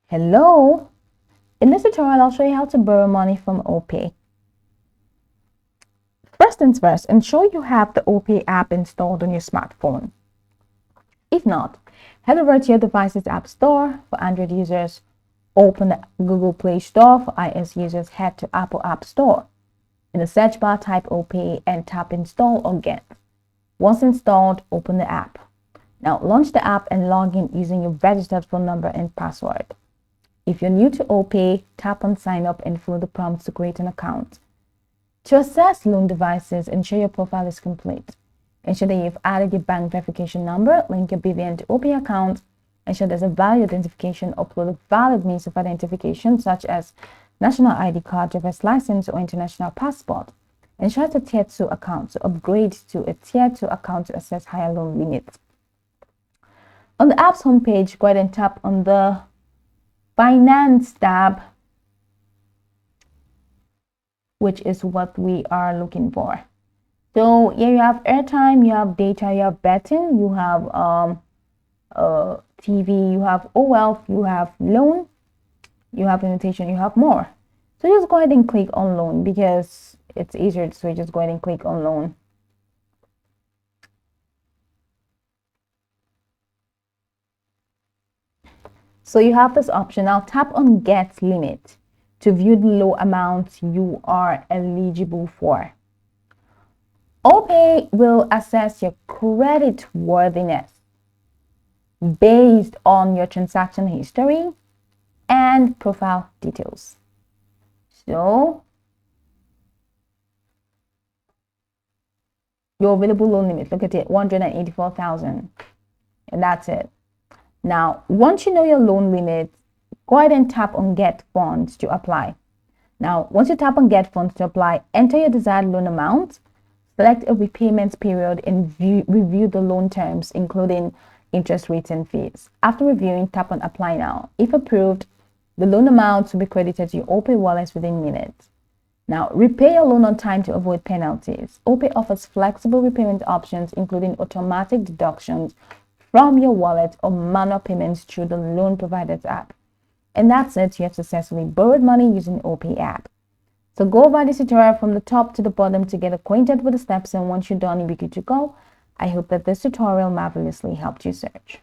Hello! In this tutorial, I'll show you how to borrow money from OPay. First things first, ensure you have the OPay app installed on your smartphone. If not, head over to your device's app store. For Android users, open the Google Play Store. For iOS users, head to Apple App Store. In the search bar, type OPay and tap Install or Get. Once installed, open the app. Now launch the app and log in using your registered phone number and password. If you're new to OPay, tap on Sign Up and follow the prompts to create an account. To access loan devices, ensure your profile is complete. Ensure that you've added your bank verification number, link your BVN to OPay account, ensure there's a valid identification, upload a valid means of identification such as national ID card, driver's license, or international passport. Ensure it's a Tier 2 account, so upgrade to a Tier 2 account to access higher loan limits. On the app's homepage, go ahead and tap on the Finance tab, which is what we are looking for. So here you have airtime, you have data, you have betting, you have TV, you have wealth, you have loan, you have invitation, you have more. So just go ahead and click on loan because it's easier, so just go ahead and click on loan. So you have this option. Now tap on Get Limit to view the low amounts you are eligible for. OPay will assess your credit worthiness based on your transaction history and profile details. So your available loan limit, look at it, 184,000, and that's it. Now, once you know your loan limit, go ahead and tap on Get Funds to apply. Now, once you tap on Get Funds to apply, enter your desired loan amount, select a repayment period, and review the loan terms, including interest rates and fees. After reviewing, tap on Apply Now. If approved, the loan amount will be credited to your OPay wallet within minutes. Now, repay your loan on time to avoid penalties. OPay offers flexible repayment options, including automatic deductions from your wallet or manual payments through the loan provider's app. And that's it. You have successfully borrowed money using OPay app. So go over this tutorial from the top to the bottom to get acquainted with the steps, and once you're done, you'll be good to go. I hope that this tutorial marvelously helped you search.